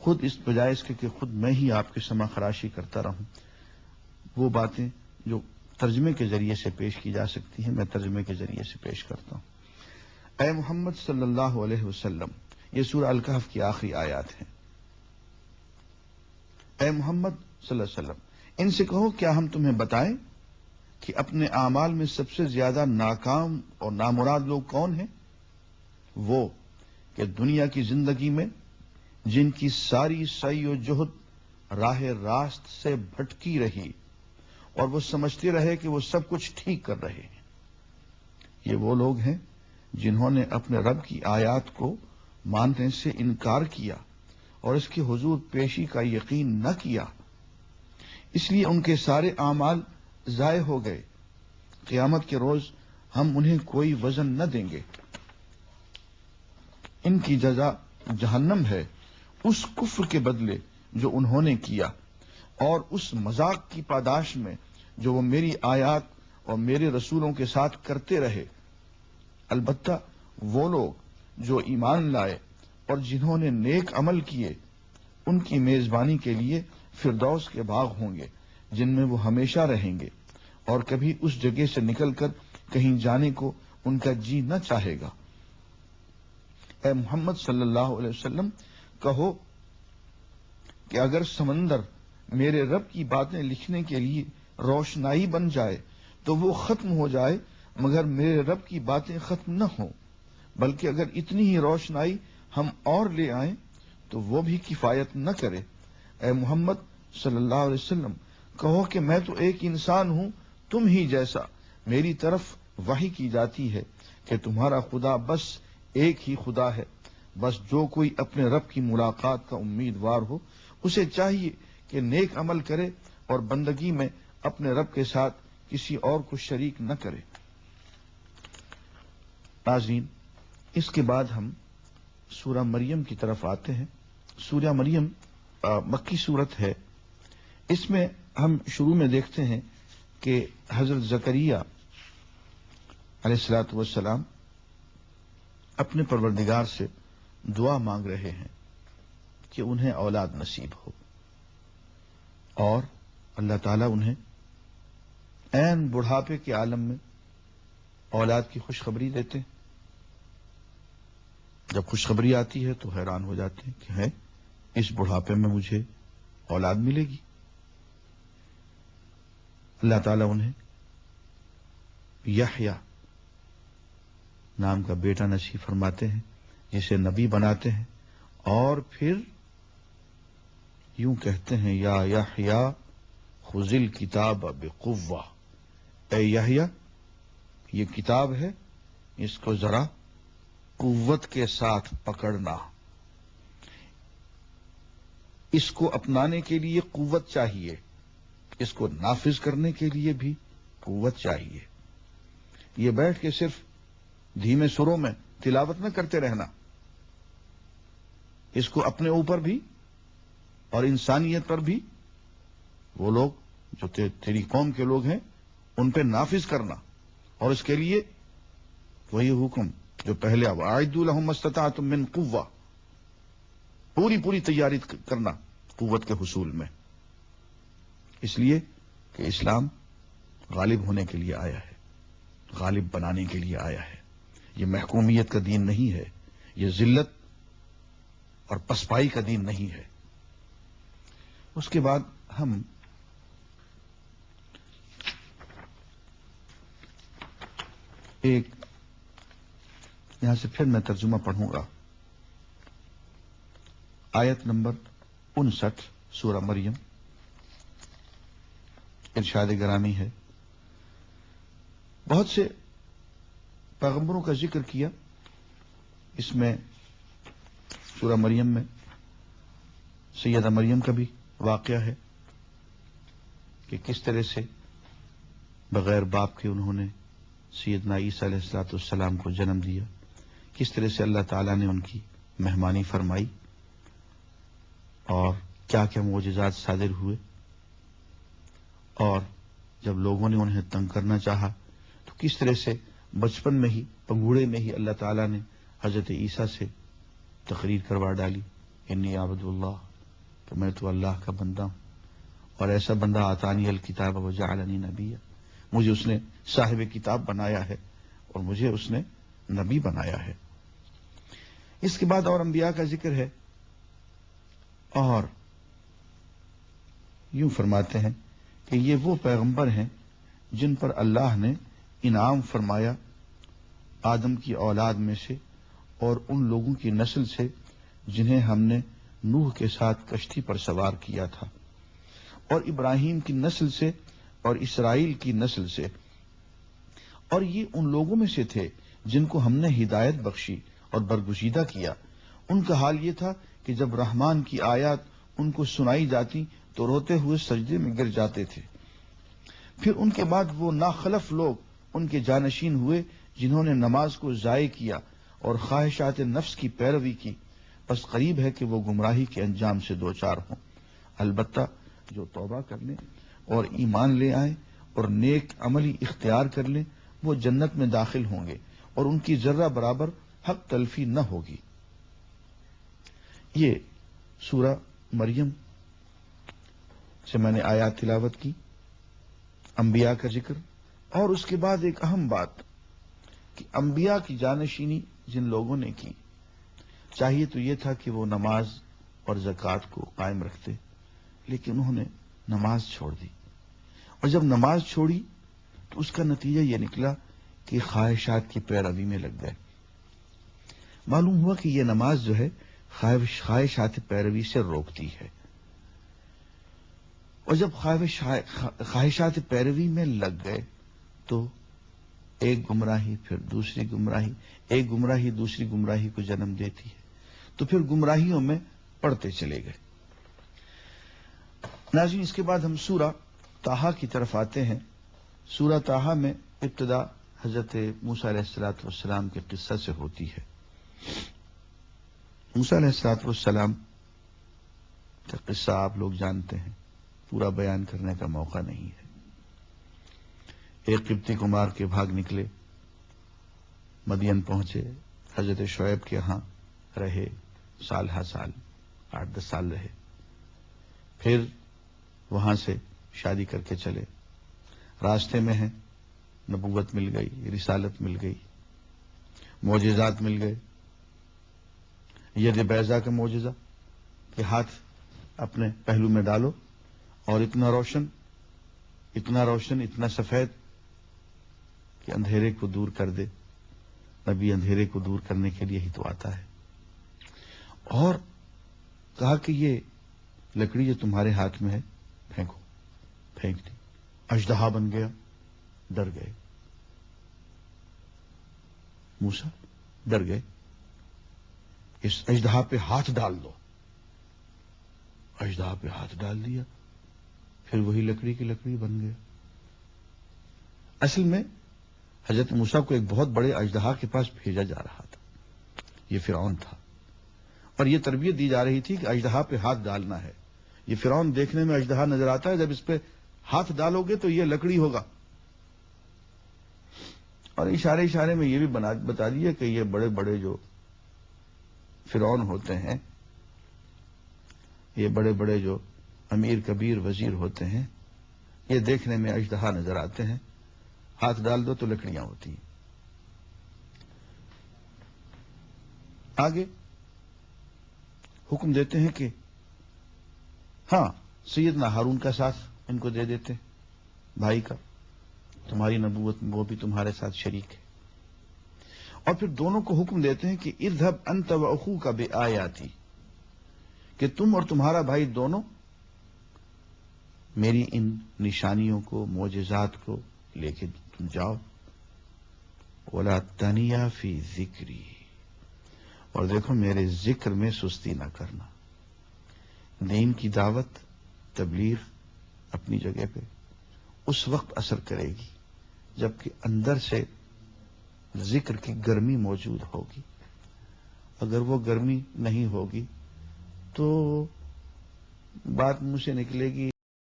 خود اس بجائے اس کے کہ خود میں ہی آپ کے سما خراشی کرتا رہوں، وہ باتیں جو ترجمے کے ذریعے سے پیش کی جا سکتی ہیں میں ترجمے کے ذریعے سے پیش کرتا ہوں۔ اے محمد صلی اللہ علیہ وسلم، یہ سورہ الکہف کی آخری آیات ہیں۔ اے محمد صلی اللہ علیہ وسلم، ان سے کہو کیا ہم تمہیں بتائیں کہ اپنے اعمال میں سب سے زیادہ ناکام اور نامراد لوگ کون ہیں؟ وہ کہ دنیا کی زندگی میں جن کی ساری سعی و جہد راہ راست سے بھٹکی رہی اور وہ سمجھتے رہے کہ وہ سب کچھ ٹھیک کر رہے ہیں۔ یہ وہ لوگ ہیں جنہوں نے اپنے رب کی آیات کو ماننے سے انکار کیا اور اس کی حضور پیشی کا یقین نہ کیا، اس لیے ان کے سارے اعمال ضائع ہو گئے۔ قیامت کے روز ہم انہیں کوئی وزن نہ دیں گے، ان کی جزا جہنم ہے اس کفر کے بدلے جو انہوں نے کیا اور اس مذاق کی پاداش میں جو وہ میری آیات اور میرے رسولوں کے ساتھ کرتے رہے۔ البتہ وہ لوگ جو ایمان لائے اور جنہوں نے نیک عمل کیے، ان کی میزبانی کے لیے فردوس کے باغ ہوں گے جن میں وہ ہمیشہ رہیں گے، اور کبھی اس جگہ سے نکل کر کہیں جانے کو ان کا جی نہ چاہے گا۔ اے محمد صلی اللہ علیہ وسلم، کہو کہ اگر سمندر میرے رب کی باتیں لکھنے کے لیے روشنائی بن جائے تو وہ ختم ہو جائے، مگر میرے رب کی باتیں ختم نہ ہوں، بلکہ اگر اتنی ہی روشنائی ہم اور لے آئیں تو وہ بھی کفایت نہ کرے۔ اے محمد صلی اللہ علیہ وسلم، کہو کہ میں تو ایک انسان ہوں تم ہی جیسا، میری طرف وحی کی جاتی ہے کہ تمہارا خدا بس ایک ہی خدا ہے۔ بس جو کوئی اپنے رب کی ملاقات کا امیدوار ہو، اسے چاہیے کہ نیک عمل کرے اور بندگی میں اپنے رب کے ساتھ کسی اور کو شریک نہ کرے۔ ناظرین، اس کے بعد ہم سورہ مریم کی طرف آتے ہیں۔ سورہ مریم مکی سورت ہے۔ اس میں ہم شروع میں دیکھتے ہیں کہ حضرت زکریہ علیہ الصلوۃ والسلام اپنے پروردگار سے دعا مانگ رہے ہیں کہ انہیں اولاد نصیب ہو، اور اللہ تعالیٰ انہیں عین بڑھاپے کے عالم میں اولاد کی خوشخبری دیتے ہیں۔ جب خوشخبری آتی ہے تو حیران ہو جاتے ہیں کہ ہے اس بڑھاپے میں مجھے اولاد ملے گی۔ اللہ تعالیٰ انہیں یحییٰ نام کا بیٹا نصیب فرماتے ہیں جسے نبی بناتے ہیں، اور پھر یوں کہتے ہیں یا یحییٰ خذ الکتاب بقوہ، اے یحییٰ یہ کتاب ہے، اس کو ذرا قوت کے ساتھ پکڑنا۔ اس کو اپنانے کے لیے قوت چاہیے، اس کو نافذ کرنے کے لیے بھی قوت چاہیے۔ یہ بیٹھ کے صرف دھیمے سروں میں تلاوت نہ کرتے رہنا، اس کو اپنے اوپر بھی اور انسانیت پر بھی، وہ لوگ جو تیری قوم کے لوگ ہیں ان پہ نافذ کرنا، اور اس کے لیے وہی حکم جو پہلے وَأَعِدُّوا لَهُم مَّا اسْتَطَعْتُم مِّن قُوَّةٍ، پوری تیاری کرنا قوت کے حصول میں، اس لیے کہ اسلام غالب ہونے کے لیے آیا ہے، غالب بنانے کے لیے آیا ہے۔ یہ محکومیت کا دین نہیں ہے، یہ ذلت اور پسپائی کا دین نہیں ہے۔ اس کے بعد ہم ایک یہاں سے پھر میں ترجمہ پڑھوں گا۔ آیت نمبر 59 سورہ مریم، ارشاد گرامی ہے، بہت سے پیغمبروں کا ذکر کیا، اس میں سورہ مریم میں سیدہ مریم کا بھی واقعہ ہے کہ کس طرح سے بغیر باپ کے انہوں نے سیدنا عیسیٰ علیہ الصلوۃ والسلام کو جنم دیا، کس طرح سے اللہ تعالیٰ نے ان کی مہمانی فرمائی اور کیا کیا معجزات صادر ہوئے، اور جب لوگوں نے انہیں تنگ کرنا چاہا تو کس طرح سے بچپن میں ہی پنگوڑے میں ہی اللہ تعالیٰ نے حضرت عیسیٰ سے تقریر کروا ڈالی، انی عبد اللہ کہ میں تو اللہ کا بندہ ہوں، اور ایسا بندہ آتانی الکتاب وجعلنی نبیا، مجھے اس نے صاحب کتاب بنایا ہے اور مجھے اس نے نبی بنایا ہے۔ اس کے بعد اور انبیاء کا ذکر ہے، اور یوں فرماتے ہیں کہ یہ وہ پیغمبر ہیں جن پر اللہ نے انعام فرمایا آدم کی اولاد میں سے اور ان لوگوں کی نسل سے جنہیں ہم نے نوح کے ساتھ کشتی پر سوار کیا تھا، اور ابراہیم کی نسل سے اور اسرائیل کی نسل سے، اور یہ ان لوگوں میں سے تھے جن کو ہم نے ہدایت بخشی اور برگزیدہ کیا۔ ان کا حال یہ تھا کہ جب رحمان کی آیات ان کو سنائی جاتی تو روتے ہوئے سجدے میں گر جاتے تھے۔ پھر ان کے بعد وہ ناخلف لوگ ان کے جانشین ہوئے جنہوں نے نماز کو ضائع کیا اور خواہشات نفس کی پیروی کی، بس قریب ہے کہ وہ گمراہی کے انجام سے دوچار ہوں۔ البتہ جو توبہ کر لیں اور ایمان لے آئیں اور نیک عملی اختیار کر لیں وہ جنت میں داخل ہوں گے اور ان کی ذرہ برابر حق تلفی نہ ہوگی۔ یہ سورہ مریم سے میں نے آیات تلاوت کی، انبیاء کا ذکر، اور اس کے بعد ایک اہم بات کہ انبیاء کی جانشینی جن لوگوں نے کی، چاہیے تو یہ تھا کہ وہ نماز اور زکوٰۃ کو قائم رکھتے، لیکن انہوں نے نماز چھوڑ دی، اور جب نماز چھوڑی تو اس کا نتیجہ یہ نکلا کہ خواہشات کی پیروی میں لگ گئے۔ معلوم ہوا کہ یہ نماز جو ہے خواہشات پیروی سے روکتی ہے، اور جب خواہشات پیروی میں لگ گئے تو ایک گمراہی پھر دوسری گمراہی، ایک گمراہی دوسری گمراہی کو جنم دیتی ہے، تو پھر گمراہیوں میں پڑتے چلے گئے۔ ناظرین، اس کے بعد ہم سورہ طٰہٰ کی طرف آتے ہیں۔ سورہ طٰہٰ میں ابتدا حضرت موسیٰ علیہ السلام کے قصہ سے ہوتی ہے۔ موسیٰ علیہ السلام کا قصہ آپ لوگ جانتے ہیں، پورا بیان کرنے کا موقع نہیں ہے۔ ایک قبطی کو مار کے بھاگ نکلے، مدین پہنچے، حضرت شعیب کے ہاں رہے، سال ہا سال 8-10 سال رہے، پھر وہاں سے شادی کر کے چلے، راستے میں ہیں، نبوت مل گئی، رسالت مل گئی، معجزات مل گئے۔ ید بیضا کا معجزہ کہ ہاتھ اپنے پہلو میں ڈالو اور اتنا روشن اتنا سفید کہ اندھیرے کو دور کر دے۔ نبی اندھیرے کو دور کرنے کے لیے ہی تو آتا ہے۔ اور کہا کہ یہ لکڑی جو تمہارے ہاتھ میں ہے پھینکو، پھینک دی، اژدہا بن گیا، ڈر گئے، موسیٰ ڈر گئے، اس اژدہا پہ ہاتھ ڈال دو۔ اژدہا پہ ہاتھ ڈال دیا، پھر وہی لکڑی کی لکڑی بن گیا۔ اصل میں حضرت موسیٰ کو ایک بہت بڑے اژدہا کے پاس بھیجا جا رہا تھا، یہ فرعون تھا، اور یہ تربیت دی جا رہی تھی کہ اژدہا پہ ہاتھ ڈالنا ہے۔ یہ فرعون دیکھنے میں اژدہا نظر آتا ہے، جب اس پہ ہاتھ ڈالو گے تو یہ لکڑی ہوگا۔ اور اشارے میں یہ بھی بتا دیا کہ یہ بڑے بڑے جو فرعون ہوتے ہیں، یہ بڑے بڑے جو امیر کبیر وزیر ہوتے ہیں، یہ دیکھنے میں اژدہا نظر آتے ہیں، ہاتھ ڈال دو تو لکڑیاں ہوتی ہیں۔ آگے حکم دیتے ہیں کہ ہاں سیدنا ہارون کا ساتھ ان کو دے دیتے، بھائی کا، تمہاری نبوت میں وہ بھی تمہارے ساتھ شریک ہے۔ اور پھر دونوں کو حکم دیتے ہیں کہ اذهب انت واخوك بآیاتی، کہ تم اور تمہارا بھائی دونوں میری ان نشانیوں کو، معجزات کو لے کے تم جاؤ۔ ولا تنیا فی ذکری، اور دیکھو میرے ذکر میں سستی نہ کرنا۔ دین کی دعوت، تبلیغ اپنی جگہ پہ اس وقت اثر کرے گی جبکہ اندر سے ذکر کی گرمی موجود ہوگی۔ اگر وہ گرمی نہیں ہوگی تو بات منہ سے نکلے گی